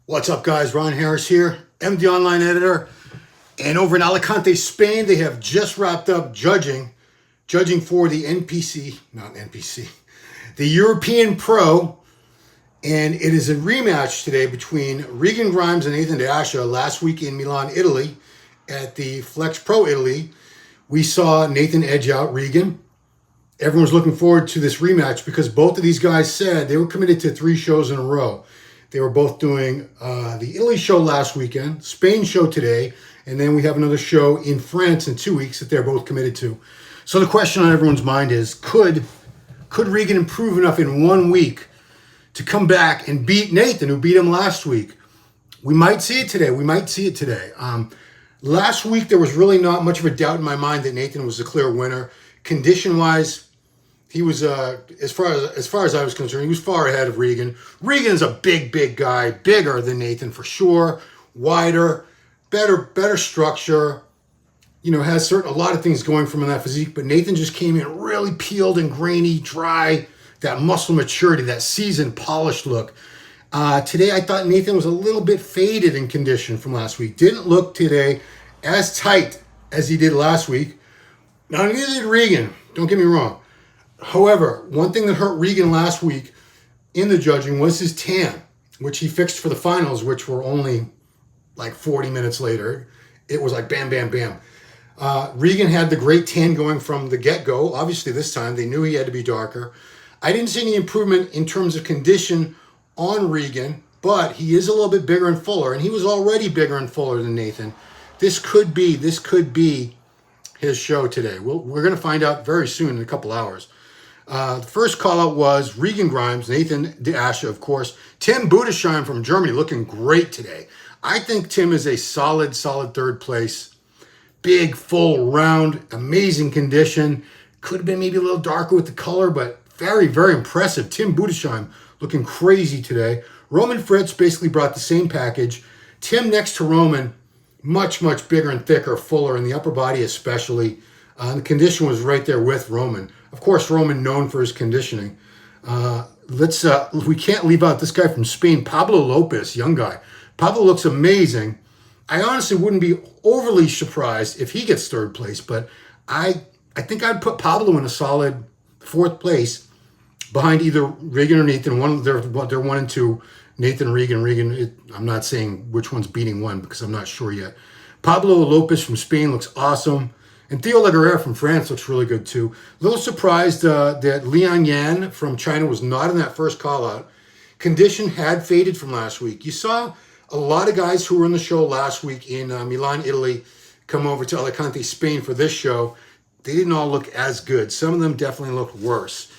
What's up, guys? Ron Harris here, MD Online Editor. And over in Alicante, Spain, they have just wrapped up judging for the the European Pro. And it is a rematch today between Regan Grimes and Nathan De Asha last week in Milan, Italy, at the Flex Pro Italy. We saw Nathan edge out Regan. Everyone was looking forward to this rematch because both of these guys said they were committed to 3 shows in a row. They were both doing the Italy show last weekend, Spain show today, and then we have another show in France in 2 weeks that they're both committed to. So the question on everyone's mind is, could Regan improve enough in 1 week to come back and beat Nathan, who beat him last week? We might see it today. Last week, there was really not much of a doubt in my mind that Nathan was the clear winner. Condition-wise, he was, as far as I was concerned, he was far ahead of Regan. Regan is a big guy, bigger than Nathan for sure, wider, better structure. You know, has a lot of things going from in that physique, but Nathan just came in really peeled and grainy, dry, that muscle maturity, that seasoned, polished look. Today, I thought Nathan was a little bit faded in condition from last week. Didn't look today as tight as he did last week. Now, neither did Regan, don't get me wrong. However, one thing that hurt Regan last week in the judging was his tan, which he fixed for the finals, which were only like 40 minutes later. It was like bam, bam, bam. Regan had the great tan going from the get-go. Obviously, this time they knew he had to be darker. I didn't see any improvement in terms of condition on Regan, but he is a little bit bigger and fuller, and he was already bigger and fuller than Nathan. This could be his show today. We're going to find out very soon in a couple hours. The first call-out was Regan Grimes, Nathan De Asha, of course. Tim Budesheim from Germany looking great today. I think Tim is a solid third place. Big, full, round, amazing condition. Could have been maybe a little darker with the color, but very impressive. Tim Budesheim looking crazy today. Roman Fritz basically brought the same package. Tim next to Roman, much bigger and thicker, fuller in the upper body especially. The condition was right there with Roman. Of course, Roman known for his conditioning. We can't leave out this guy from Spain, Pablo Lopez, young guy. Pablo looks amazing. I honestly wouldn't be overly surprised if he gets third place, but I think I'd put Pablo in a solid fourth place behind either Regan or Nathan. They're 1 and 2. Nathan, Regan. I'm not saying which one's beating one because I'm not sure yet. Pablo Lopez from Spain looks awesome. And Theo Laguerre from France looks really good too. A little surprised that Liang Yan from China was not in that first call-out. Condition had faded from last week. You saw a lot of guys who were in the show last week in Milan, Italy, come over to Alicante, Spain for this show. They didn't all look as good. Some of them definitely looked worse.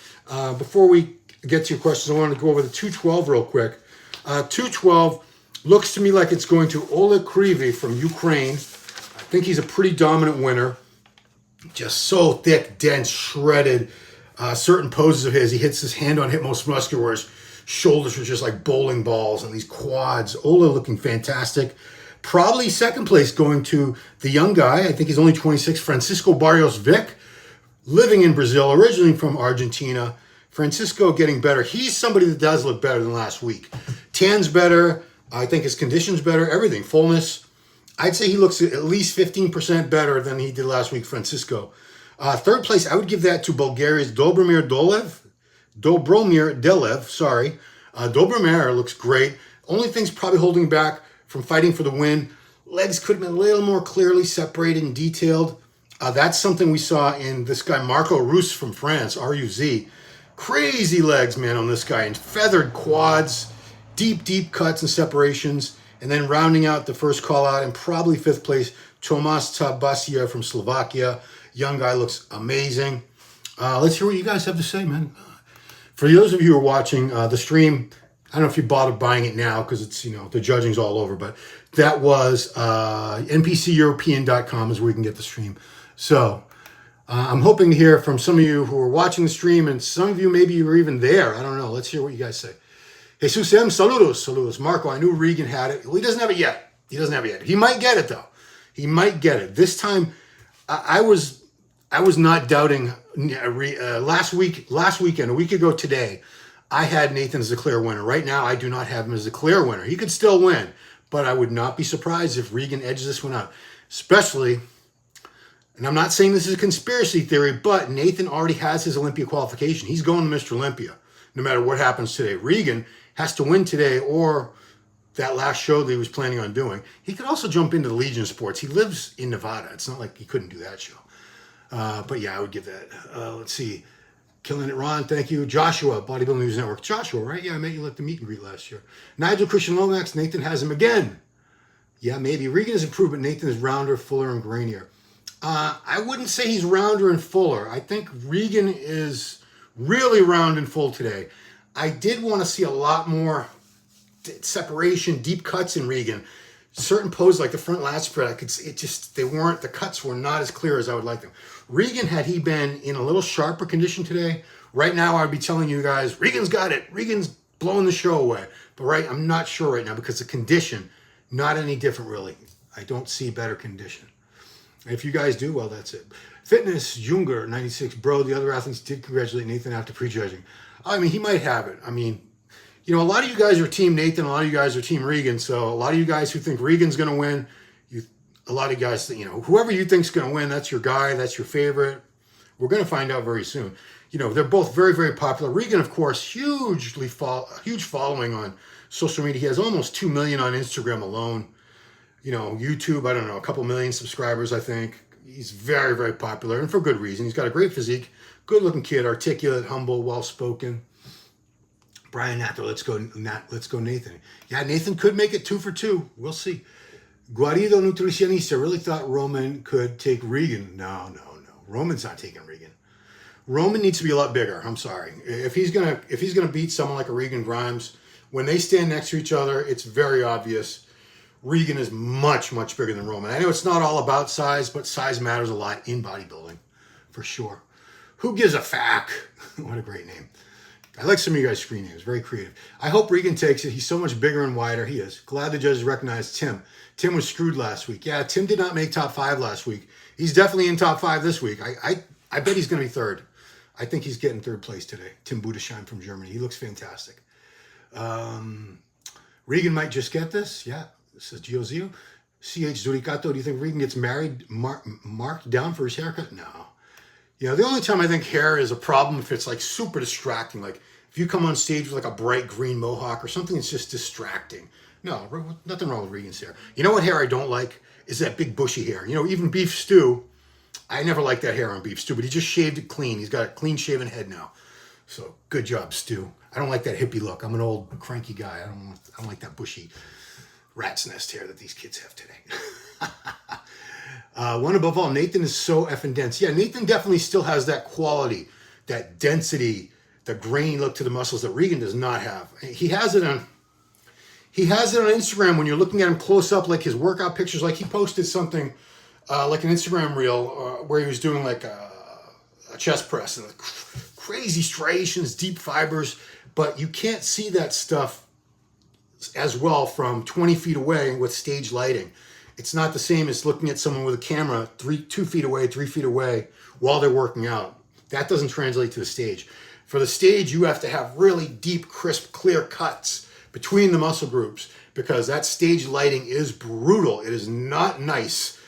Before we get to your questions, I want to go over the 212 real quick. 212 looks to me like it's going to Oleg Krivi from Ukraine. I think he's a pretty dominant winner. Just so thick, dense, shredded. Certain poses of his, he hits his hand on hip most muscular, where his shoulders are just like bowling balls, and these quads. Ola looking fantastic. Probably second place going to the young guy. I think he's only 26, Francisco Barrios Vic, living in Brazil, originally from Argentina. Francisco getting better. He's somebody that does look better than last week. Tan's better. I think his condition's better. Everything. Fullness. I'd say he looks at least 15% better than he did last week, Francisco. Third place, I would give that to Bulgaria's Dobromir Delev. Dobromir looks great. Only thing's probably holding back from fighting for the win. Legs could have been a little more clearly separated and detailed. That's something we saw in this guy, Marco Ruz from France, R-U-Z. Crazy legs, man, on this guy. And feathered quads, deep cuts and separations. And then rounding out the first call out and probably fifth place, Tomas Tabasia from Slovakia. Young guy looks amazing. Let's hear what you guys have to say, man. For those of you who are watching the stream, I don't know if you bothered buying it now because it's, the judging's all over, but that was npceuropean.com is where you can get the stream. So I'm hoping to hear from some of you who are watching the stream, and some of you maybe you were even there. I don't know. Let's hear what you guys say. Jesus M, saludos. Marco, I knew Regan had it. Well, he doesn't have it yet. He might get it, though. He might get it. This time, I was not doubting last weekend, a week ago today. I had Nathan as a clear winner. Right now, I do not have him as a clear winner. He could still win, but I would not be surprised if Regan edges this one out. Especially, and I'm not saying this is a conspiracy theory, but Nathan already has his Olympia qualification. He's going to Mr. Olympia, no matter what happens today. Regan has to win today or that last show that he was planning on doing. He could also jump into the Legion Sports. He lives in Nevada. It's not like he couldn't do that show. But yeah, I would give that. Let's see. Killing it, Ron. Thank you. Joshua, Bodybuilding News Network. Joshua, right? Yeah, I met you at the meet and greet last year. Nigel Christian Lomax. Nathan has him again. Yeah, maybe. Regan has improved, but Nathan is rounder, fuller, and grainier. I wouldn't say he's rounder and fuller. I think Regan is really round and full today. I did want to see a lot more separation, deep cuts in Regan. Certain poses like the front lat spread, the cuts were not as clear as I would like them. Regan, had he been in a little sharper condition today, right now I'd be telling you guys, Regan's got it. Regan's blowing the show away. But I'm not sure right now because the condition, not any different really. I don't see better condition. If you guys do, well, that's it. Fitness, Junger, 96. Bro, the other athletes did congratulate Nathan after prejudging. I mean, he might have it. I mean, a lot of you guys are Team Nathan, a lot of you guys are Team Regan. So a lot of you guys who think Regan's going to win, a lot of you guys, whoever you think's going to win, that's your guy, that's your favorite. We're going to find out very soon. They're both very, very popular. Regan, of course, huge following on social media. He has almost 2 million on Instagram alone. YouTube, I don't know, a couple million subscribers, I think. He's very, very popular, and for good reason. He's got a great physique, good-looking kid, articulate, humble, well-spoken. Brian Nathan, let's go Nathan. Yeah, Nathan could make it 2 for 2. We'll see. Guarido Nutricionista really thought Roman could take Regan. No. Roman's not taking Regan. Roman needs to be a lot bigger. I'm sorry. If he's gonna beat someone like a Regan Grimes, when they stand next to each other, it's very obvious. Regan is much, much bigger than Roman. I know it's not all about size, but size matters a lot in bodybuilding, for sure. Who gives a fuck? What a great name. I like some of you guys' screen names. Very creative. I hope Regan takes it. He's so much bigger and wider. He is. Glad the judges recognized Tim. Tim was screwed last week. Yeah, Tim did not make top 5 last week. He's definitely in top 5 this week. I bet he's going to be 3rd. I think he's getting 3rd place today. Tim Budesheim from Germany. He looks fantastic. Regan might just get this. Yeah. Says Giozio. C.H. Zuricato, do you think Regan gets married, marked down for his haircut? No. The only time I think hair is a problem if it's like super distracting. Like if you come on stage with like a bright green mohawk or something that's just distracting. No, nothing wrong with Regan's hair. You know what hair I don't like? Is that big bushy hair. Even Beef Stew, I never liked that hair on Beef Stew, but he just shaved it clean. He's got a clean shaven head now. So good job, Stu. I don't like that hippie look. I'm an old cranky guy. I don't like that bushy rat's nest hair that these kids have today. One above all, Nathan is so effing dense. Yeah, Nathan definitely still has that quality, that density, the grainy look to the muscles that Regan does not have. He has it on Instagram when you're looking at him close up, like his workout pictures. Like he posted something like an Instagram reel where he was doing like a chest press and like crazy striations, deep fibers, but you can't see that stuff as well from 20 feet away with stage lighting. It's not the same as looking at someone with a camera 2 feet away, 3 feet away while they're working out. That doesn't translate to the stage. For the stage, you have to have really deep, crisp, clear cuts between the muscle groups because that stage lighting is brutal. It is not nice.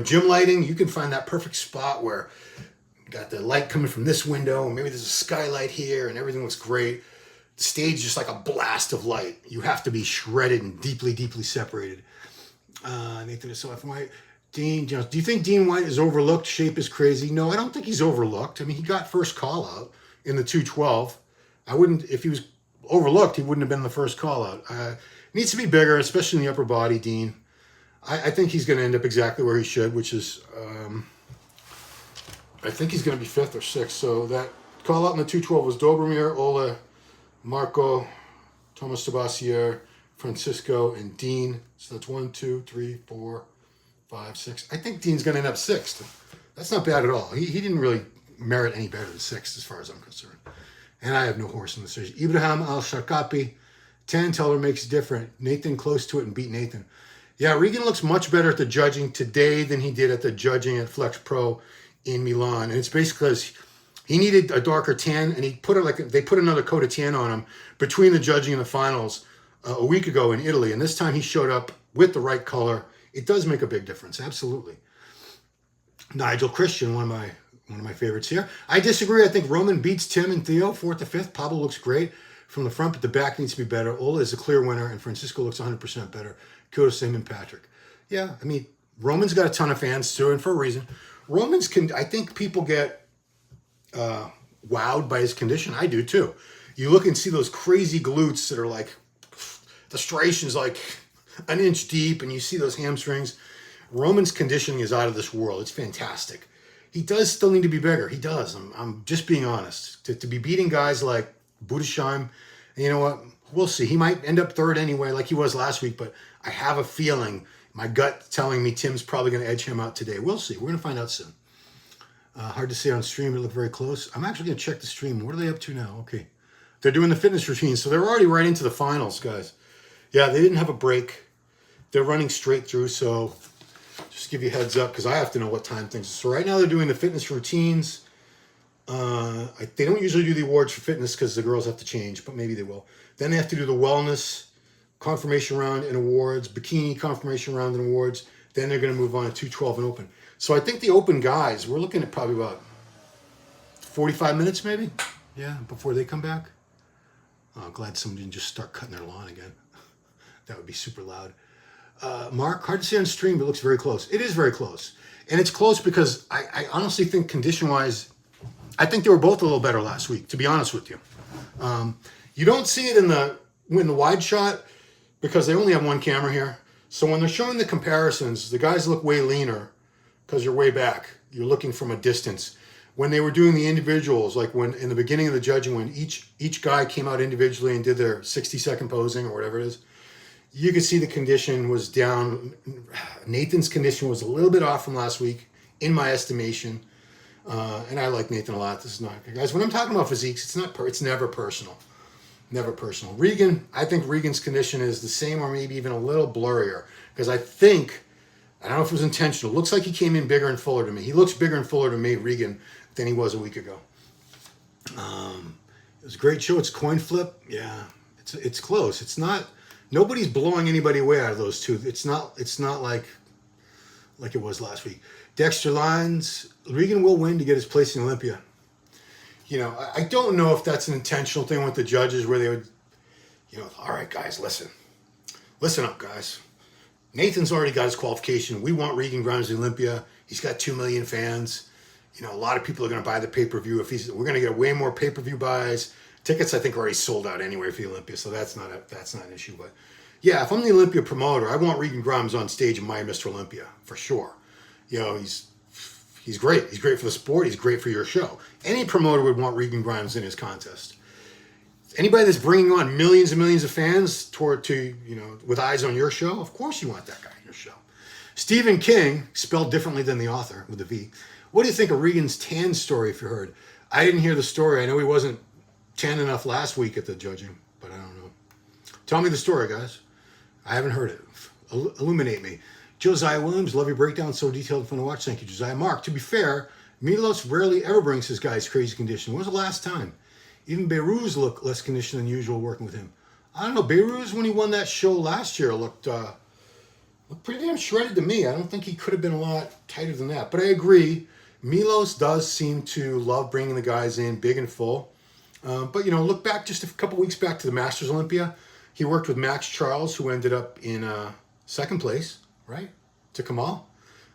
Gym lighting, you can find that perfect spot where you got the light coming from this window and maybe there's a skylight here and everything looks great. The stage is just like a blast of light. You have to be shredded and deeply, deeply separated. Nathan is so effing white. Dean Jones, do you think Dean White is overlooked? Shape is crazy. No, I don't think he's overlooked. I mean, he got first call out in the 212. If he was overlooked, he wouldn't have been the first call out. Needs to be bigger, especially in the upper body, Dean. I think he's going to end up exactly where he should, which is, I think he's going to be 5th or 6th. So that call out in the 212 was Dobromir, Ola, Marco, Thomas Sebastier, Francisco, and Dean. So that's 1, 2, 3, 4, 5, 6. I think Dean's going to end up 6th. That's not bad at all. He didn't really merit any better than 6th as far as I'm concerned. And I have no horse in the search. Ibrahim Al-Sharkapi, 10 teller makes different. Nathan close to it and beat Nathan. Yeah, Regan looks much better at the judging today than he did at the judging at Flex Pro in Milan. And it's basically because He needed a darker tan, and he put it they put another coat of tan on him between the judging and the finals a week ago in Italy. And this time he showed up with the right color. It does make a big difference, absolutely. Nigel Christian, one of my favorites here. I disagree. I think Roman beats Tim and Theo 4th to 5th. Pablo looks great from the front, but the back needs to be better. Ola is a clear winner, and Francisco looks 100% better. Kudos to him and Patrick. Yeah, I mean, Roman's got a ton of fans too, and for a reason. Roman's I think people get wowed by his condition. I do too. You look and see those crazy glutes that are like, the striations like an inch deep, and you see those hamstrings. Roman's conditioning is out of this world. It's fantastic. He does still need to be bigger. He does. I'm just being honest. To be beating guys like Budesheim, you know what? We'll see. He might end up third anyway, like he was last week, but I have a feeling, my gut telling me Tim's probably going to edge him out today. We'll see. We're going to find out soon. Hard to say on stream. It looked very close. I'm actually going to check the stream. What are they up to now? Okay. They're doing the fitness routine, so they're already right into the finals, guys. Yeah, they didn't have a break. They're running straight through, so just give you a heads up because I have to know what time things are. So right now they're doing the fitness routines. They don't usually do the awards for fitness because the girls have to change, but maybe they will. Then they have to do the wellness, confirmation round and awards, bikini confirmation round and awards. Then they're going to move on to 212 and open. So I think the open guys, we're looking at probably about 45 minutes maybe. Yeah, before they come back. Oh, glad someone didn't just start cutting their lawn again. That would be super loud. Mark, hard to say on stream, but it looks very close. It is very close. And it's close because I honestly think condition-wise, I think they were both a little better last week, to be honest with you. You don't see it in the wide shot because they only have one camera here. So when they're showing the comparisons, the guys look way leaner because you're way back. You're looking from a distance. When they were doing the individuals, like when in the beginning of the judging, when each guy came out individually and did their 60-second posing or whatever it is, you could see the condition was down. Nathan's condition was a little bit off from last week, in my estimation. And I like Nathan a lot. This is not, guys, when I'm talking about physiques, it's never personal. Never personal. Regan, I think Regan's condition is the same or maybe even a little blurrier because I don't know if it was intentional. It looks like he came in bigger and fuller to me. He looks bigger and fuller to me, Regan, than he was a week ago. It was a great show. It's coin flip. Yeah, it's close. It's not, nobody's blowing anybody away out of those two. It's not like it was last week. Dexter Lyons, Regan will win to get his place in Olympia. You know, I don't know if that's an intentional thing with the judges where they would, all right, guys, listen up, guys. Nathan's already got his qualification. We want Regan Grimes in Olympia. He's got 2 million fans. A lot of people are going to buy the pay-per-view. We're going to get way more pay-per-view buys. Tickets, I think, are already sold out anyway for the Olympia, so that's not an issue. But yeah, if I'm the Olympia promoter, I want Regan Grimes on stage in my Mr. Olympia for sure. He's great. He's great for the sport. He's great for your show. Any promoter would want Regan Grimes in his contest. Anybody that's bringing on millions and millions of fans with eyes on your show, of course you want that guy in your show. Stephen King, spelled differently than the author with a V. What do you think of Regan's tan story, if you heard? I didn't hear the story. I know he wasn't tan enough last week at the judging, but I don't know. Tell me the story, guys. I haven't heard it. Illuminate me. Josiah Williams, love your breakdown. So detailed and fun to watch. Thank you, Josiah. Mark, to be fair, Milos rarely ever brings his guys crazy condition. When was the last time? Even Beiruz looked less conditioned than usual working with him. I don't know. Beiruz, when he won that show last year, looked pretty damn shredded to me. I don't think he could have been a lot tighter than that. But I agree. Milos does seem to love bringing the guys in big and full. But, look back just a couple weeks back to the Masters Olympia. He worked with Max Charles, who ended up in second place, right, to Kamal.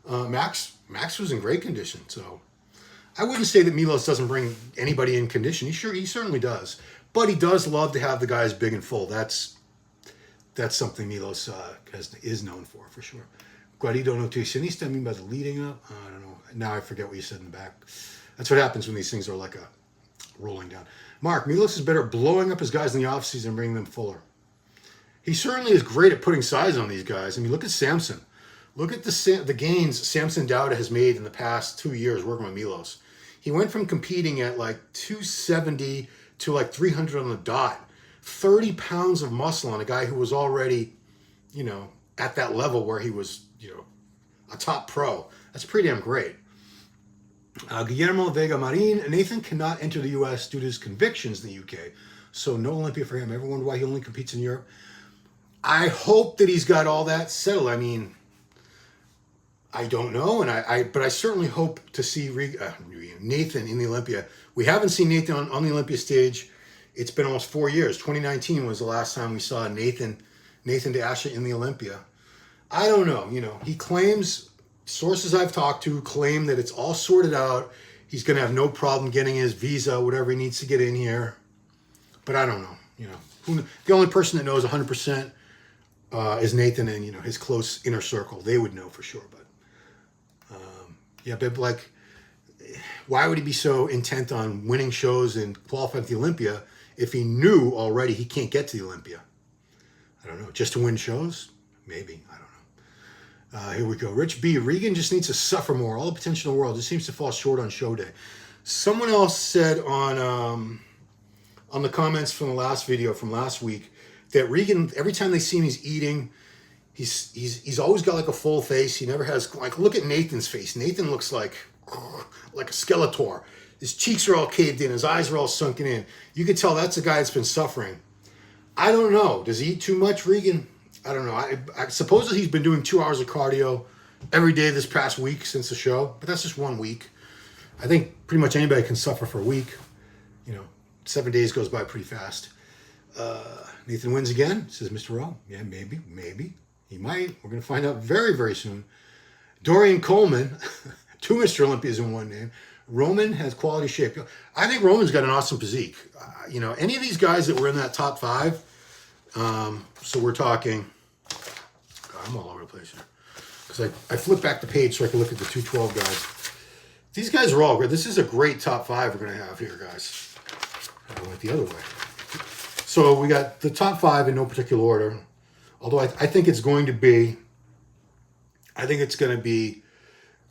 Max was in great condition. So I wouldn't say that Milos doesn't bring anybody in condition. He certainly does. But he does love to have the guys big and full. That's something Milos is known for sure. Guardido nutricionista, I mean by the leading up? I don't know. Now I forget what you said in the back. That's what happens when these things are like a rolling down. Mark, Milos is better at blowing up his guys in the offseason and bringing them fuller. He certainly is great at putting size on these guys. I mean, look at Samson. Look at the gains Samson Dowda has made in the past 2 years working with Milos. He went from competing at like 270 to like 300 on the dot. 30 pounds of muscle on a guy who was already, at that level where he was, a top pro. That's pretty damn great. Guillermo Vega Marin, Nathan cannot enter the U.S. due to his convictions in the UK. So no Olympia for him. Everyone wonder why he only competes in Europe. I hope that he's got all that settled. I mean, I don't know, but I certainly hope to see Nathan in the Olympia. We haven't seen Nathan on the Olympia stage. It's been almost 4 years. 2019 was the last time we saw Nathan De Asha in the Olympia. I don't know. He claims, sources I've talked to claim that it's all sorted out. He's going to have no problem getting his visa, whatever he needs to get in here. But I don't know. The only person that knows 100% is Nathan and his close inner circle. They would know for sure. But but like, why would he be so intent on winning shows and qualifying to the Olympia if he knew already he can't get to the Olympia? I don't know. Just to win shows? Maybe. I don't know. Here we go. Rich B. Regan just needs to suffer more. All the potential in the world just seems to fall short on show day. Someone else said on the comments from the last video from last week that Regan, every time they see him, he's eating. He's always got like a full face. He never has, like, look at Nathan's face. Nathan looks like a Skeletor. His cheeks are all caved in. His eyes are all sunken in. You can tell that's a guy that's been suffering. I don't know. Does he eat too much, Regan? I don't know. I suppose that he's been doing 2 hours of cardio every day this past week since the show, but that's just 1 week. I think pretty much anybody can suffer for a week. 7 days goes by pretty fast. Nathan wins again, says Mr. O. Yeah, maybe. He might. We're going to find out very, very soon. Dorian Coleman, 2 Mr. Olympias in one name. Roman has quality shape. I think Roman's got an awesome physique. Any of these guys that were in that top 5, so we're talking, God, I'm all over the place here. Because I flipped back the page so I can look at the 212 guys. These guys are all great. This is a great top 5 we're going to have here, guys. I went the other way. So we got the top 5 in no particular order. Although I think it's going to be,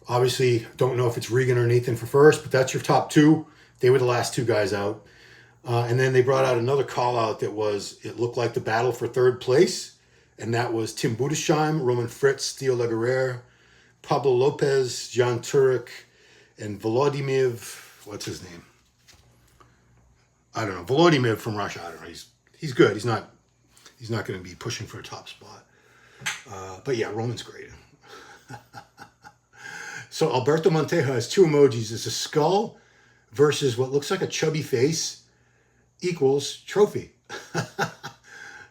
obviously, don't know if it's Regan or Nathan for first, but that's your top 2. They were the last 2 guys out. And then they brought out another call out it looked like the battle for 3rd place. And that was Tim Budesheim, Roman Fritz, Theo Leguerre, Pablo Lopez, Jan Turek, and Volodymyr, what's his name? I don't know. Volodymyr from Russia. I don't know. He's good. He's not going to be pushing for a top spot. But yeah, Roman's great. So Alberto Montejo has 2 emojis. It's a skull versus what looks like a chubby face equals trophy.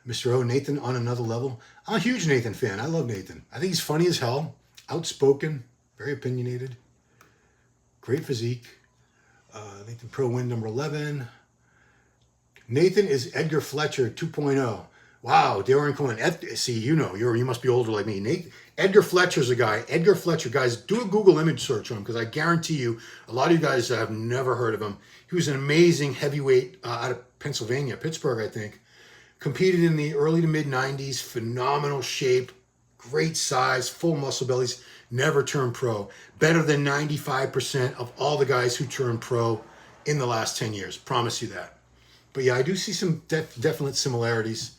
Mr. O, Nathan on another level. I'm a huge Nathan fan. I love Nathan. I think he's funny as hell, outspoken, very opinionated, great physique. Nathan Pro win number 11. Nathan is Edgar Fletcher 2.0. Wow, Darren Cohen. See, you must be older like me. Edgar Fletcher's a guy. Edgar Fletcher, guys, do a Google image search on him because I guarantee you a lot of you guys have never heard of him. He was an amazing heavyweight out of Pennsylvania, Pittsburgh, I think. Competed in the early to mid 90s, phenomenal shape, great size, full muscle bellies, never turned pro. Better than 95% of all the guys who turned pro in the last 10 years. Promise you that. But yeah, I do see some definite similarities.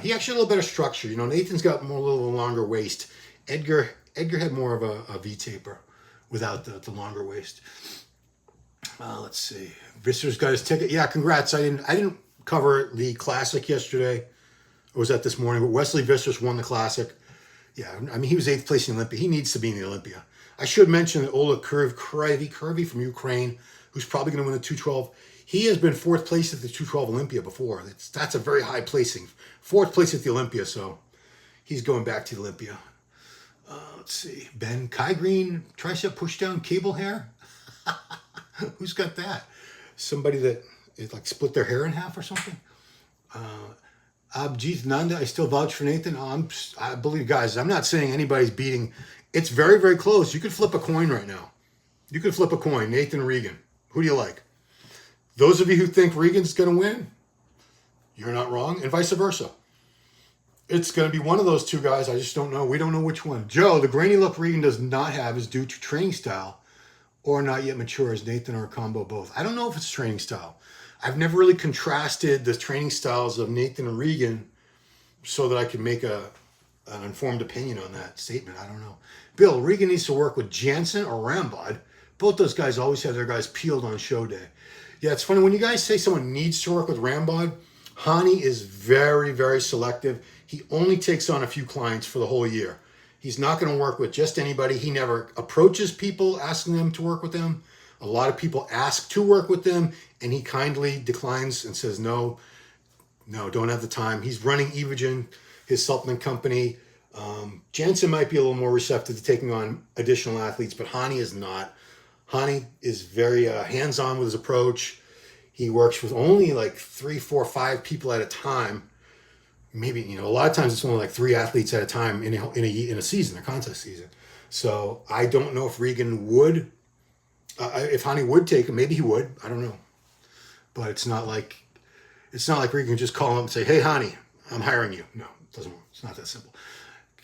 He actually had a little better structure. Nathan's got a little longer waist. Edgar had more of a V-taper without the longer waist. Let's see. Visser's got his ticket. Yeah, congrats. I didn't cover the Classic yesterday. Or was that this morning? But Wesley Vissers won the Classic. Yeah, I mean, he was 8th place in the Olympia. He needs to be in the Olympia. I should mention that Ola Kurvy from Ukraine, who's probably going to win the 212. He has been 4th place at the 212 Olympia before. That's a very high placing. 4th place at the Olympia, so he's going back to the Olympia. Let's see. Ben Kai Green, tricep push down, cable hair. Who's got that? Somebody that is like split their hair in half or something? Abjit Nanda, I still vouch for Nathan. I believe, guys, I'm not saying anybody's beating. It's very, very close. You could flip a coin right now. You could flip a coin, Nathan Regan. Who do you like? Those of you who think Regan's going to win, you're not wrong, and vice versa. It's going to be one of those 2 guys. I just don't know. We don't know which one. Joe, the grainy look Regan does not have is due to training style or not yet mature as Nathan or a combo both. I don't know if it's training style. I've never really contrasted the training styles of Nathan and Regan so that I can make an informed opinion on that statement. I don't know. Bill, Regan needs to work with Jansen or Rambod. Both those guys always have their guys peeled on show day. Yeah, it's funny when you guys say someone needs to work with Rambod. Hani is very, very selective. He only takes on a few clients for the whole year. He's not going to work with just anybody. He never approaches people asking them to work with him. A lot of people ask to work with them, and he kindly declines and says, no, don't have the time. He's running Evogen, his supplement company. Jansen might be a little more receptive to taking on additional athletes, but Hani is not. Hani is very hands-on with his approach. He works with only like 3, 4, 5 people at a time. Maybe, a lot of times it's only like 3 athletes at a time in a season, a contest season. So I don't know if Regan would, if Hani would take him. Maybe he would. I don't know. But it's not like Regan can just call him and say, "Hey, Hani, I'm hiring you." No, it doesn't work. It's not that simple.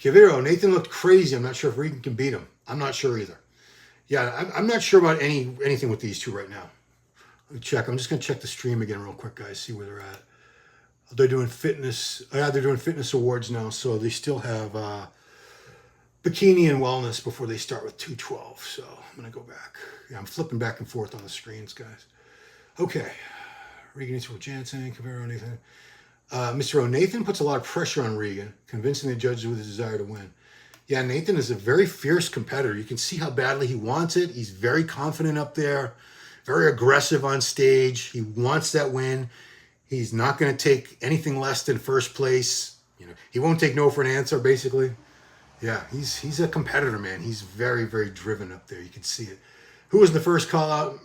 Kiviro, Nathan looked crazy. I'm not sure if Regan can beat him. I'm not sure either. Yeah, I'm not sure about anything with these two right now. Let me check. I'm just going to check the stream again real quick, guys, see where they're at. They're doing fitness. Yeah, they're doing fitness awards now, so they still have bikini and wellness before they start with 212. So I'm going to go back. Yeah, I'm flipping back and forth on the screens, guys. Okay. Regan needs to work Jansen, Kiviro, Nathan. Mr. O. Nathan puts a lot of pressure on Regan, convincing the judges with his desire to win. Yeah, Nathan is a very fierce competitor. You can see how badly he wants it. He's very confident up there, very aggressive on stage. He wants that win. He's not going to take anything less than first place. He won't take no for an answer, basically. Yeah, he's a competitor, man. He's very, very driven up there. You can see it. Who was the first call out?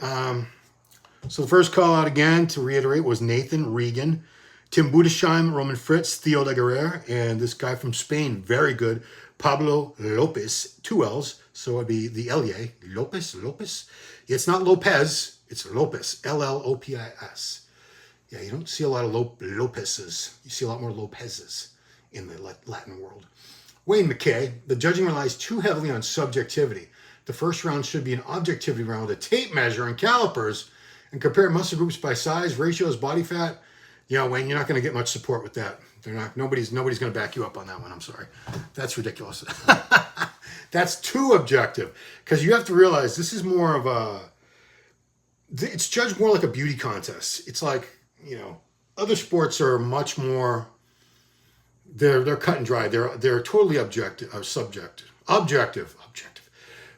So the first call out, again, to reiterate, was Nathan, Regan, Tim Budesheim, Roman Fritz, Theo de Guerrero, and this guy from Spain, very good, Pablo Lopez, 2 L's, so it'd be the L-Y, Lopez. It's not Lopez, it's Lopez, L-L-O-P-I-S. Yeah, you don't see a lot of Lopez's. You see a lot more Lopez's in the Latin world. Wayne McKay, the judging relies too heavily on subjectivity. The first round should be an objectivity round with a tape measure and calipers and compare muscle groups by size, ratios, body fat. Wayne, you're not going to get much support with that. Nobody's going to back you up on that one. I'm sorry. That's ridiculous. That's too objective, because you have to realize this is more of it's judged more like a beauty contest. It's like, other sports are much more, they're cut and dry. They're totally subjective. Objective.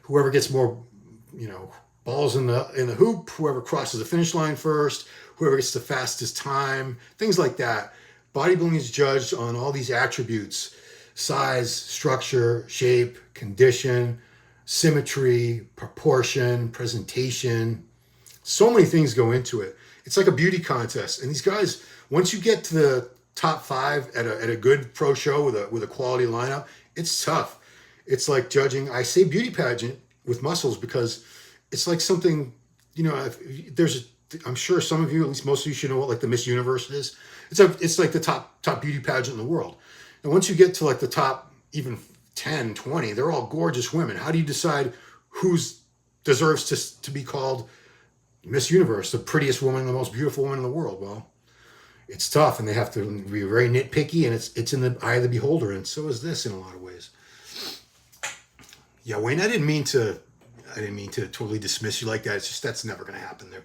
Whoever gets more, balls in the hoop, whoever crosses the finish line first, whoever gets the fastest time, things like that. Bodybuilding is judged on all these attributes: size, structure, shape, condition, symmetry, proportion, presentation. So many things go into it. It's like a beauty contest. And these guys, once you get to the top 5 at a good pro show with a quality lineup, it's tough. It's like judging, I say beauty pageant with muscles because it's like something, I'm sure some of you, at least most of you, should know what like the Miss Universe is. It's like the top beauty pageant in the world. And once you get to like the top even 10, 20, they're all gorgeous women. How do you decide who deserves to be called Miss Universe, the prettiest woman, the most beautiful woman in the world? Well, it's tough, and they have to be very nitpicky, and it's in the eye of the beholder, and so is this in a lot of ways. Yeah, Wayne, I didn't mean to totally dismiss you like that. It's just that's never going to happen there.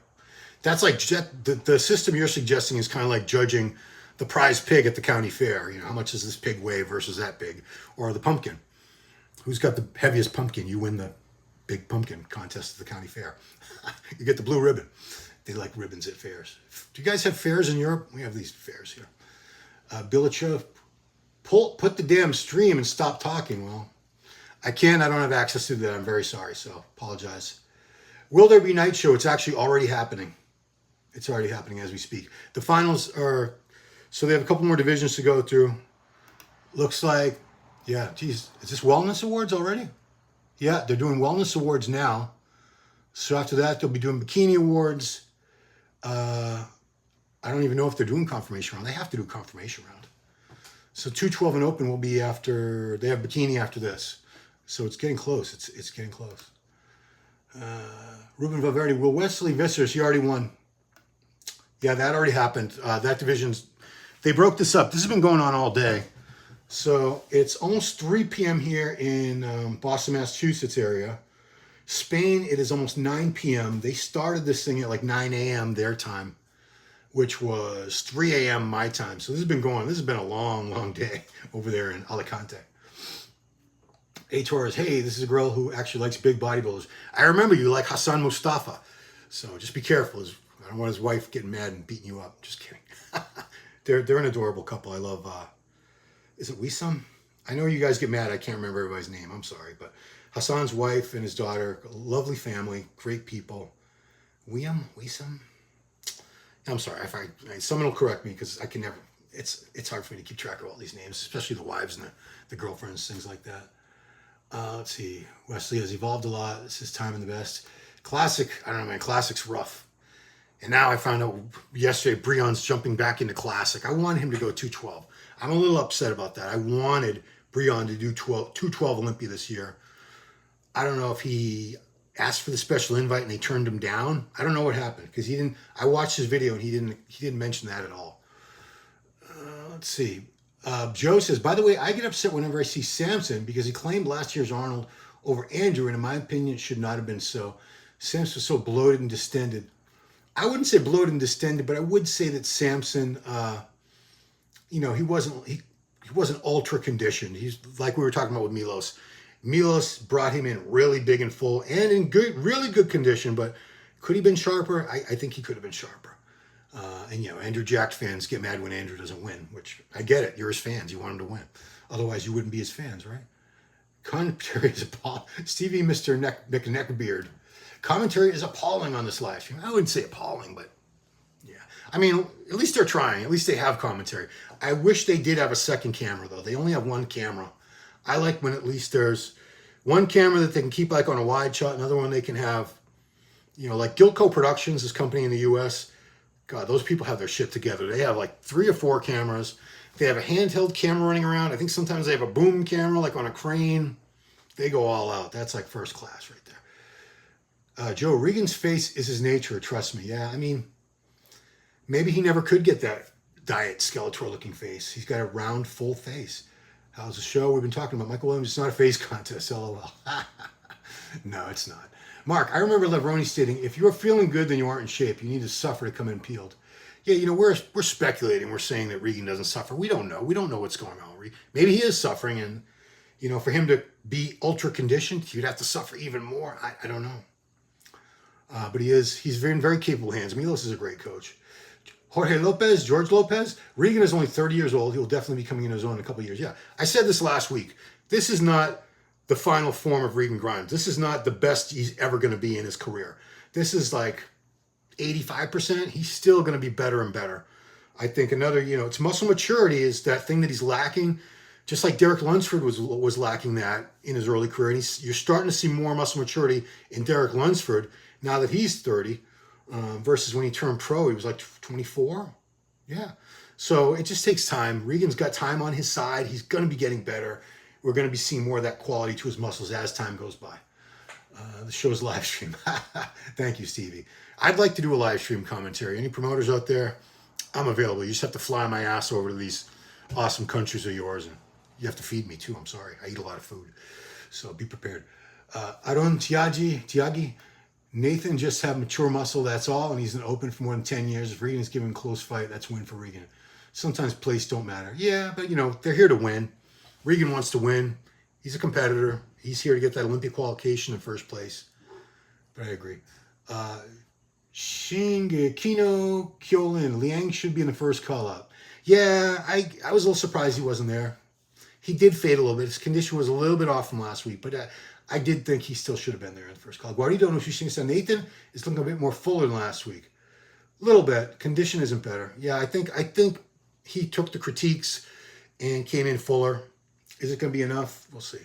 That's like the system you're suggesting is kind of like judging the prize pig at the county fair. How much does this pig weigh versus that pig? Or the pumpkin. Who's got the heaviest pumpkin? You win the big pumpkin contest at the county fair. You get the blue ribbon. They like ribbons at fairs. Do you guys have fairs in Europe? We have these fairs here. Bilicha, put the damn stream and stop talking. Well, I can't. I don't have access to that. I'm very sorry, so apologize. Will there be night show? It's actually already happening. It's already happening as we speak. The finals are, so they have a couple more divisions to go through. Looks like, yeah, geez, is this Wellness Awards already? Yeah, they're doing Wellness Awards now. So after that, they'll be doing Bikini Awards. I don't even know if they're doing Confirmation Round. They have to do Confirmation Round. So 212 and Open will be after, they have Bikini after this. So it's getting close. It's getting close. Ruben Valverde, will Wesley Vissers, he already won. Yeah, that already happened. That division's, they broke this up. This has been going on all day. So it's almost 3 p.m. here in Boston, Massachusetts area. Spain, it is almost 9 p.m. They started this thing at like 9 a.m. their time, which was 3 a.m. my time. So this has been a long, long day over there in Alicante. A Torres, hey, this is a girl who actually likes big bodybuilders. I remember you like Hassan Mustafa. So just be careful. I don't want his wife getting mad and beating you up. Just kidding. They're an adorable couple. I love, is it Wisam? I know you guys get mad. I can't remember everybody's name. I'm sorry. But Hassan's wife and his daughter, lovely family, great people. Wisam? I'm sorry. If someone will correct me because I can never, it's hard for me to keep track of all these names, especially the wives and the girlfriends, things like that. Let's see. Wesley has evolved a lot. This is time in the best. Classic, I don't know, man. Classic's rough. And now I found out yesterday Breon's jumping back into Classic. I wanted him to go 212. I'm a little upset about that. I wanted Breon to do 212 Olympia this year. I don't know if he asked for the special invite and they turned him down. I don't know what happened because he didn't. I watched his video and he didn't mention that at all. Let's see. Joe says, by the way, I get upset whenever I see Samson because he claimed last year's Arnold over Andrew, and in my opinion, it should not have been so. Samson was so bloated and distended. I wouldn't say bloated and distended, but I would say that Samson, he wasn't ultra conditioned. He's like we were talking about with Milos. Milos brought him in really big and full and in really good condition, but could he have been sharper? I think he could have been sharper. And Andrew Jacked fans get mad when Andrew doesn't win, which I get it. You're his fans. You want him to win. Otherwise, you wouldn't be his fans, right? Commentary is appalling. Stevie, Mr. Neckbeard. Commentary is appalling on this live stream. I wouldn't say appalling, but yeah. I mean, at least they're trying. At least they have commentary. I wish they did have a second camera, though. They only have one camera. I like when at least there's one camera that they can keep like on a wide shot, another one they can have, like Gilco Productions, this company in the U.S., God, those people have their shit together. They have like 3 or 4 cameras. They have a handheld camera running around. I think sometimes they have a boom camera like on a crane. They go all out. That's like first class right there. Joe, Regan's face is his nature. Trust me. Yeah, I mean, maybe he never could get that diet Skeletor looking face. He's got a round, full face. How's the show? We've been talking about Michael Williams. It's not a face contest. LOL. No, it's not. Mark, I remember Levroni stating, if you're feeling good, then you aren't in shape. You need to suffer to come in peeled. Yeah, we're speculating. We're saying that Regan doesn't suffer. We don't know. We don't know what's going on. Maybe he is suffering, and, for him to be ultra conditioned, you'd have to suffer even more. I don't know. But he's in very capable hands. Milos is a great coach. George Lopez, Regan is only 30 years old. He'll definitely be coming in his own in a couple of years. Yeah, I said this last week. This is not the final form of Regan Grimes. This is not the best he's ever going to be in his career. This is like 85%. He's still going to be better and better. I think another, it's muscle maturity is that thing that he's lacking. Just like Derek Lunsford was lacking that in his early career. And you're starting to see more muscle maturity in Derek Lunsford now that he's 30 versus when he turned pro, he was like 24. Yeah. So it just takes time. Regan's got time on his side. He's going to be getting better. We're going to be seeing more of that quality to his muscles as time goes by. The show's live stream. Thank you, Stevie. I'd like to do a live stream commentary. Any promoters out there? I'm available. You just have to fly my ass over to these awesome countries of yours, and you have to feed me too. I'm sorry. I eat a lot of food, so be prepared. Aron Tiagi, Nathan just have mature muscle. That's all, and he's been open for more than 10 years. If Regan's giving a close fight, that's a win for Regan. Sometimes place don't matter. Yeah, but they're here to win. Regan wants to win. He's a competitor. He's here to get that Olympia qualification in first place. But I agree. Shingekino Kyolin. Liang should be in the first call-up. Yeah, I was a little surprised he wasn't there. He did fade a little bit. His condition was a little bit off from last week, but I did think he still should have been there in the first call. Guardido Nushishin Nathan is looking a bit more fuller than last week. A little bit. Condition isn't better. Yeah, I think he took the critiques and came in fuller. Is it going to be enough? We'll see.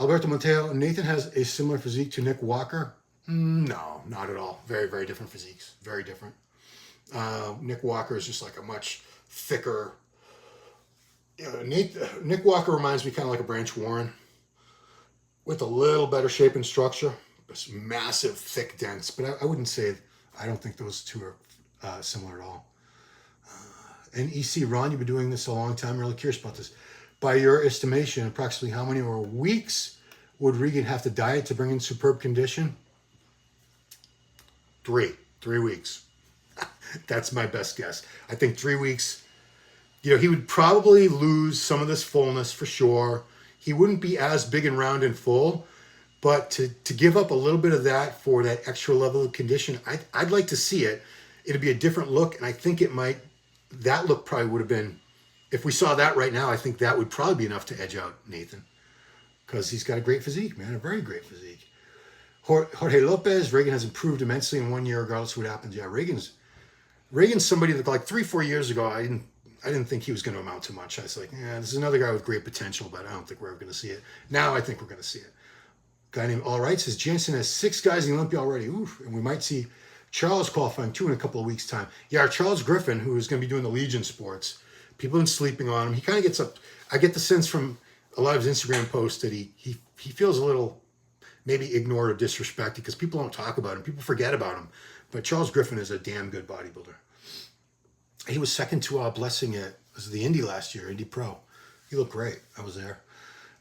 Alberto Monteo, Nathan has a similar physique to Nick Walker. No, not at all. Very, very different physiques. Very different. Nick Walker is just like a much thicker. Nick Walker reminds me kind of like a Branch Warren with a little better shape and structure. Just massive, thick, dense. But I wouldn't say, I don't think those two are similar at all. And EC, Ron, you've been doing this a long time. I'm really curious about this. By your estimation, approximately how many more weeks would Regan have to diet to bring in superb condition? 3 weeks. That's my best guess. I think 3 weeks. He would probably lose some of this fullness for sure. He wouldn't be as big and round and full, but to give up a little bit of that for that extra level of condition, I'd like to see it. It'd be a different look, and I think that look probably would have been, if we saw that right now, I think that would probably be enough to edge out Nathan, because he's got a great physique, man, a very great physique. Jorge Lopez, Regan has improved immensely in 1 year, regardless of what happens. Yeah, Regan's somebody that like 3-4 years ago, I didn't think he was going to amount to much. I was like, yeah, this is another guy with great potential, but I don't think we're ever going to see it. Now I think we're going to see it. Guy named All Right says Jensen has 6 guys in Olympia already. Oof, and we might see Charles qualifying 2 in a couple of weeks' time. Yeah, Charles Griffin, who is going to be doing the Legion sports. People have been sleeping on him. He kind of gets up. I get the sense from a lot of his Instagram posts that he feels a little maybe ignored or disrespected because people don't talk about him. People forget about him. But Charles Griffin is a damn good bodybuilder. He was second to Blessing at the Indy last year, Indy Pro. He looked great. I was there.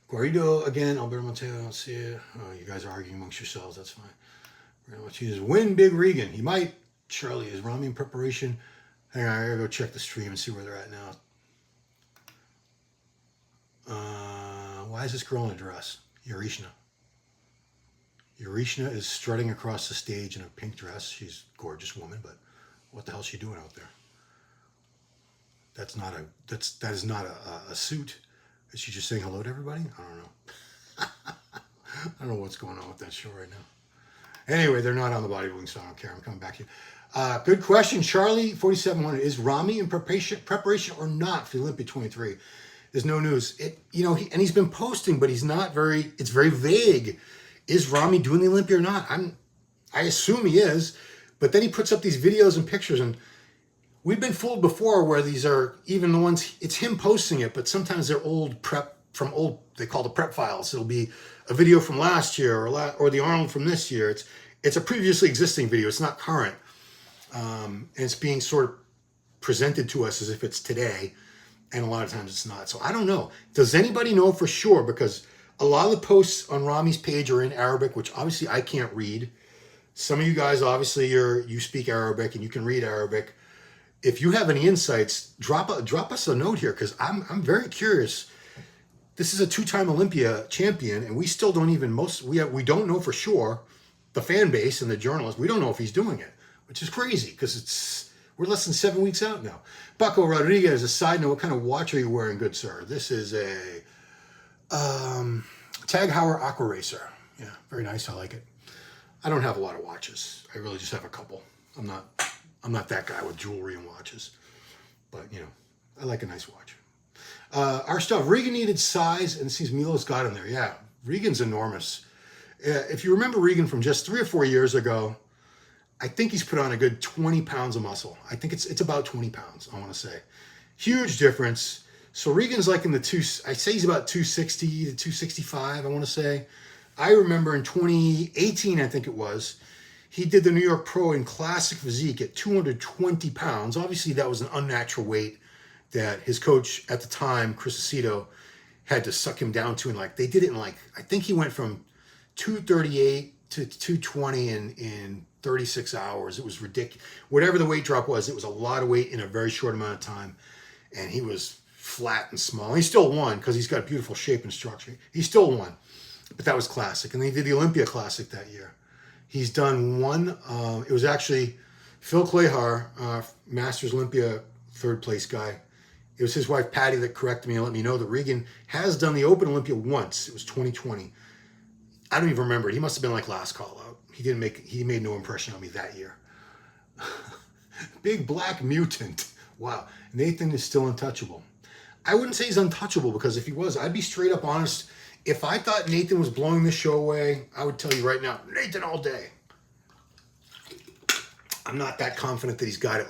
Guarido again, Alberto Monteo, I don't see it. Oh, you guys are arguing amongst yourselves. That's fine. He says, win Big Regan. He might. Charlie, is Rami in preparation? Hang on, I gotta go check the stream and see where they're at now. Why is this girl in a dress? Yarishna. Yarishna is strutting across the stage in a pink dress. She's a gorgeous woman, but what the hell is she doing out there? That is not a suit. Is she just saying hello to everybody? I don't know. I don't know what's going on with that show right now. Anyway, they're not on the bodybuilding, so I don't care. I'm coming back to you. Good question, Charlie. 4700. Is Rami in preparation or not for the Olympia 23? There's no news. He's been posting, but he's not very. It's very vague. Is Rami doing the Olympia or not? I assume he is, but then he puts up these videos and pictures, and we've been fooled before where these are even the ones. It's him posting it, but sometimes they're old prep from old. They call the prep files. It'll be a video from last year or the Arnold from this year. It's a previously existing video. It's not current, and it's being sort of presented to us as if it's today, and a lot of times it's not. So I don't know. Does anybody know for sure? Because a lot of the posts on Rami's page are in Arabic, which obviously I can't read. Some of you guys, obviously, you speak Arabic and you can read Arabic. If you have any insights, drop us a note here, because I'm very curious. This is a 2-time Olympia champion, and we still don't even we don't know for sure. The fan base and the journalists, we don't know if he's doing it, which is crazy because we're less than 7 weeks out now. Paco Rodriguez, a side note, what kind of watch are you wearing, good sir? This is a Tag Heuer Aqua Racer. Yeah, very nice. I like it. I don't have a lot of watches. I really just have a couple. I'm not that guy with jewelry and watches, but I like a nice watch. Our stuff. Regan needed size, and it seems Milo's got him there. Yeah, Regan's enormous. If you remember Regan from just 3 or 4 years ago, I think he's put on a good 20 pounds of muscle. I think it's about 20 pounds, I want to say. Huge difference. So Regan's like in I say he's about 260 to 265, I want to say. I remember in 2018, I think it was, he did the New York Pro in classic physique at 220 pounds. Obviously, that was an unnatural weight that his coach at the time, Chris Aceto, had to suck him down to. And they did it in I think he went from 238 to 220 in 36 hours. It was ridiculous. Whatever the weight drop was, it was a lot of weight in a very short amount of time. And he was flat and small. He still won because he's got beautiful shape and structure. He still won. But that was classic. And they did the Olympia Classic that year. He's done one. It was actually Phil Clayhar, Masters Olympia third place guy. It was his wife Patty that corrected me and let me know that Regan has done the Open Olympia once. It was 2020. I don't even remember it. He must have been last call out. He made no impression on me that year. Big black mutant. Wow. Nathan is still untouchable. I wouldn't say he's untouchable, because if he was, I'd be straight up honest. If I thought Nathan was blowing the show away, I would tell you right now, Nathan all day. I'm not that confident that he's got it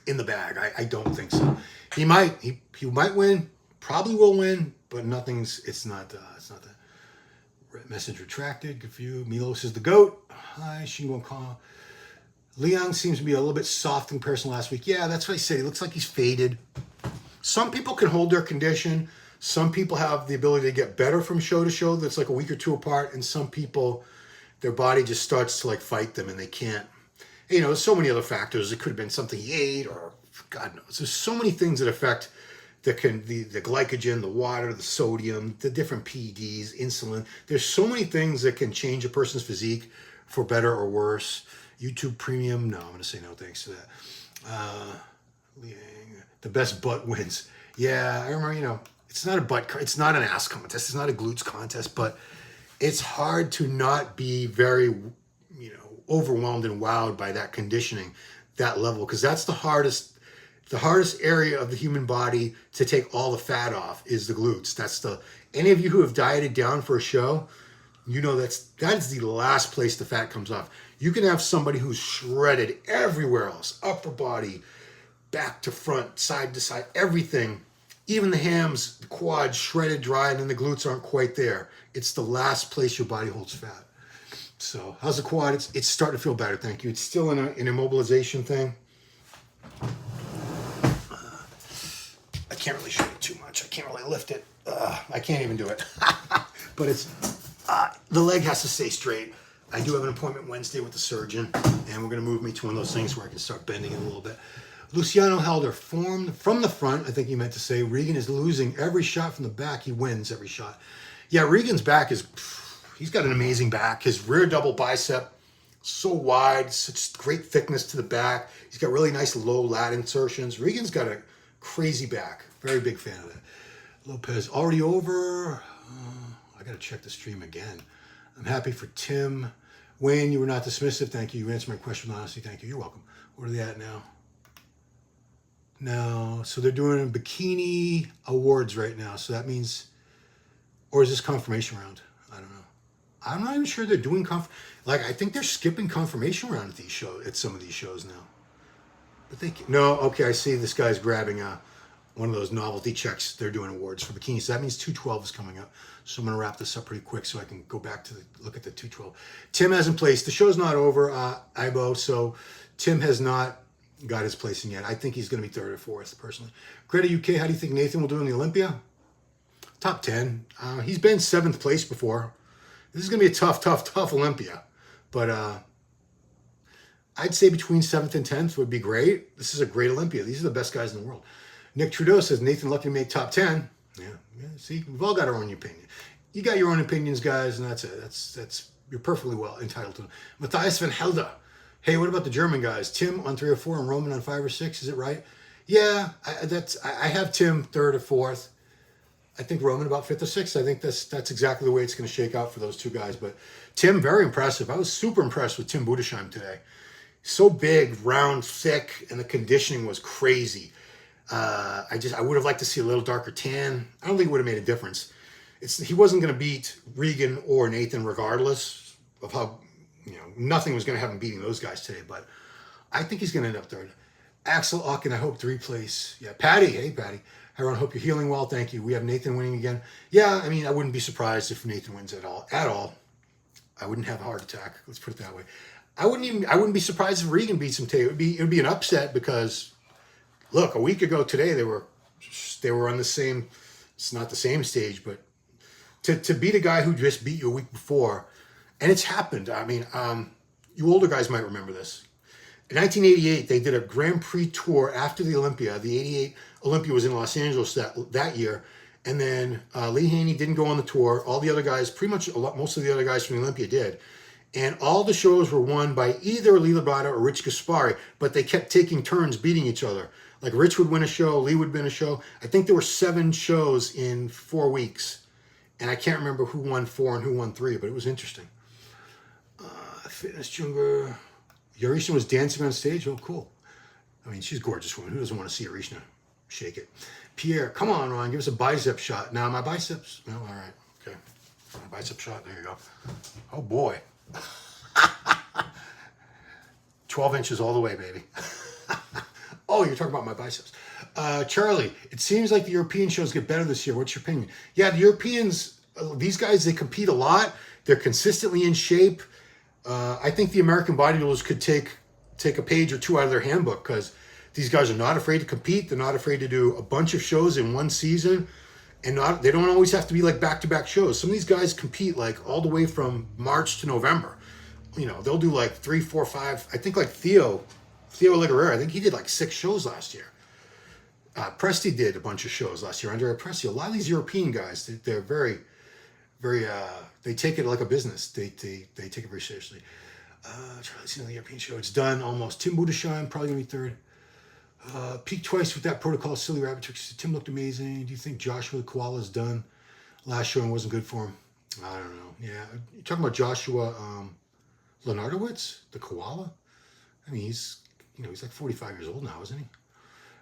in the bag. I don't think so. He might win, probably will win, but it's not that. Message retracted. Good for you. Milos is the GOAT. Hi, Shingon Kong. Leon seems to be a little bit soft in comparison to last week. Yeah, that's what I said. He looks like he's faded. Some people can hold their condition. Some people have the ability to get better from show to show. That's like a week or two apart. And some people, their body just starts to like fight them and they can't. You know, there's so many other factors. It could have been something he ate or God knows. There's so many things that affect the glycogen, the water, the sodium, the different PEDs, insulin. There's so many things that can change a person's physique for better or worse. YouTube Premium, no, I'm going to say no thanks to that. The best butt wins. Yeah, I remember, you know, it's not it's not an ass contest. It's not a glutes contest, but it's hard to not be very, you know, overwhelmed and wowed by that conditioning, that level, because that's the hardest area of the human body to take all the fat off is the glutes. Any of you who have dieted down for a show, you know that is the last place the fat comes off. You can have somebody who's shredded everywhere else, upper body, back to front, side to side, everything, even the hams, the quads, shredded dry, and then the glutes aren't quite there. It's the last place your body holds fat. So how's the quad? It's starting to feel better, thank you. It's still in an immobilization thing. I can't really show you too much. I can't really lift it. I can't even do it. But it's the leg has to stay straight. I do have an appointment Wednesday with the surgeon, and we're going to move me to one of those things where I can start bending it a little bit. Luciano Helder, formed from the front, I think you meant to say. Regan is losing every shot from the back. He wins every shot. Yeah, Regan's back he's got an amazing back. His rear double bicep, so wide, such great thickness to the back. He's got really nice low lat insertions. Regan's got a crazy back. Very big fan of that. Lopez, already over. I got to check the stream again. I'm happy for Tim. Wayne, you were not dismissive. Thank you. You answered my question with honesty. Thank you. You're welcome. What are they at now? No. So they're doing bikini awards right now. So that means, or is this confirmation round? I don't know. I'm not even sure they're doing I think they're skipping confirmation round at these shows, at some of these shows now. But no, okay, I see this guy's grabbing one of those novelty checks. They're doing awards for bikinis. So that means 212 is coming up. So I'm going to wrap this up pretty quick so I can go back to look at the 212. Tim hasn't placed. The show's not over, Ibo, so Tim has not got his placing yet. I think he's going to be third or fourth, personally. Greta UK, how do you think Nathan will do in the Olympia? Top 10. He's been 7th place before. This is going to be a tough Olympia. But I'd say between 7th and 10th would be great. This is a great Olympia. These are the best guys in the world. Nick Trudeau says, Nathan lucky to make top 10. Yeah, see, we've all got our own opinion. You got your own opinions, guys, and that's it. That's you're perfectly well entitled to them. Matthias van Helda. Hey, what about the German guys? Tim on 3 or 4 and Roman on 5 or 6, is it right? Yeah, I have Tim 3rd or 4th. I think Roman about 5th or 6th. I think that's exactly the way it's going to shake out for those two guys. But Tim, very impressive. I was super impressed with Tim Budesheim today. So big, round, thick, and the conditioning was crazy. I would have liked to see a little darker tan. I don't think it would have made a difference. He wasn't going to beat Regan or Nathan regardless of how, nothing was going to have him beating those guys today. But I think he's going to end up 3rd. Axel Ocken, I hope 3 place. Yeah, Patty. Hey, Patty. Hi, Ron. Hope you're healing well. Thank you. We have Nathan winning again. Yeah, I mean, I wouldn't be surprised if Nathan wins at all. I wouldn't have a heart attack. Let's put it that way. I wouldn't be surprised if Regan beats him today. It would be an upset because, look, a week ago today they were on the same. It's not the same stage, but to beat a guy who just beat you a week before, and it's happened. I mean, you older guys might remember this. In 1988, they did a Grand Prix tour after the Olympia. The '88 Olympia was in Los Angeles that year, and then Lee Haney didn't go on the tour. All the other guys, most of the other guys from the Olympia did. And all the shows were won by either Lee Labrada or Rich Gaspari, but they kept taking turns beating each other. Like Rich would win a show, Lee would win a show. I think there were 7 shows in 4 weeks. And I can't remember who won 4 and who won 3, but it was interesting. Fitness Junga. Yarishna was dancing on stage. Oh, cool. I mean, she's a gorgeous woman. Who doesn't want to see Yarishna shake it? Pierre, come on, Ron. Give us a bicep shot. Now, my biceps. No, all right. Okay. My bicep shot. There you go. Oh, boy. 12 inches all the way, baby. Oh, you're talking about my biceps. Charlie, it seems like the European shows get better this year. What's your opinion? Yeah, the Europeans, these guys, they compete a lot. They're consistently in shape. I think the American bodybuilders could take a page or 2 out of their handbook because these guys are not afraid to compete. They're not afraid to do a bunch of shows in one season. And they don't always have to be like back-to-back shows. Some of these guys compete like all the way from March to November. You know, they'll do like 3, 4, 5. I think like Theo Liguerre, I think he did like 6 shows last year. Presti did a bunch of shows last year. Andrea Presti. A lot of these European guys, they're very, very. They take it like a business. They take it very seriously. Charlie's seen the European show. It's done almost. Tim Budasheim probably gonna be third. Peaked twice with that protocol. Silly rabbit tricks. Tim looked amazing. Do you think Joshua the Koala's done? Last showing wasn't good for him. I don't know. Yeah, you're talking about Joshua Leonardowitz, the koala. I mean, he's like 45 years old now, isn't he?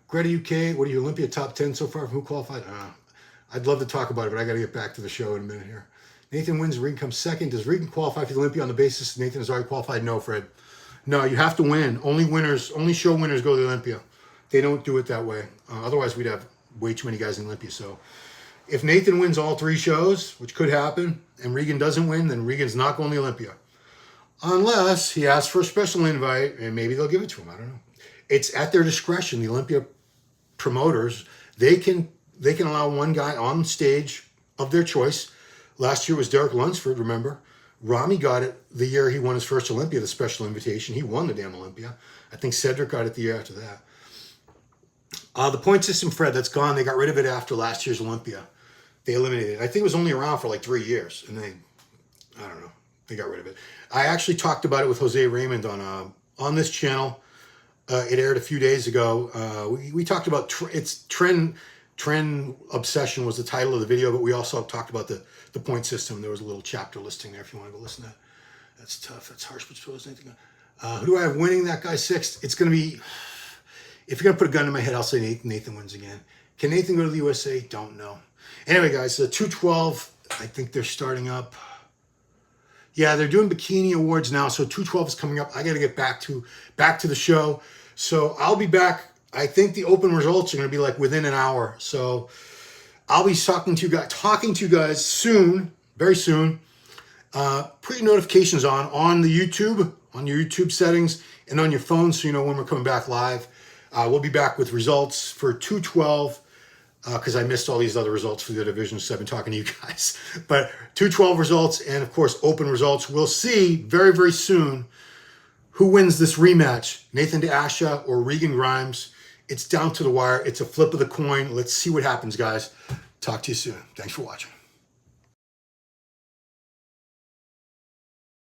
Greta UK, what are you, Olympia top 10 so far from who qualified? I'd love to talk about it, but I got to get back to the show in a minute here. Nathan wins, Regan comes second. Does Regan qualify for the Olympia on the basis Nathan has already qualified? No, Fred. No, you have to win. Only show winners go to the Olympia. They don't do it that way. Otherwise, we'd have way too many guys in Olympia. So if Nathan wins all 3 shows, which could happen, and Regan doesn't win, then Regan's not going to the Olympia. Unless he asks for a special invite, and maybe they'll give it to him. I don't know. It's at their discretion. The Olympia promoters, they can allow one guy on stage of their choice. Last year was Derek Lunsford, remember? Rami got it the year he won his first Olympia, the special invitation. He won the damn Olympia. I think Cedric got it the year after that. The point system, Fred, that's gone. They got rid of it after last year's Olympia. They eliminated it. I think it was only around for like 3 years, and I don't know, they got rid of it. I actually talked about it with Jose Raymond on this channel. It aired a few days ago. We talked about trend obsession was the title of the video, but we also talked about the point system. There was a little chapter listing there if you want to go listen to that. That's tough. That's harsh, but suppose anything. Who do I have winning? That guy 6th. It's going to be, if you're going to put a gun in my head, I'll say Nathan wins again. Can Nathan go to the USA? Don't know. Anyway, guys, 212, I think they're starting up. Yeah, they're doing bikini awards now, so 212 is coming up. I got to get back to the show. So I'll be back. I think the open results are going to be like within an hour. So I'll be talking to you guys soon, very soon. Put your notifications on the YouTube, on your YouTube settings, and on your phone so you know when we're coming back live. We'll be back with results for 212 because I missed all these other results for the other divisions, so I've been talking to you guys. But 212 results and, of course, open results. We'll see very, very soon who wins this rematch, Nathan De Asha or Regan Grimes. It's down to the wire. It's a flip of the coin. Let's see what happens, guys. Talk to you soon. Thanks for watching.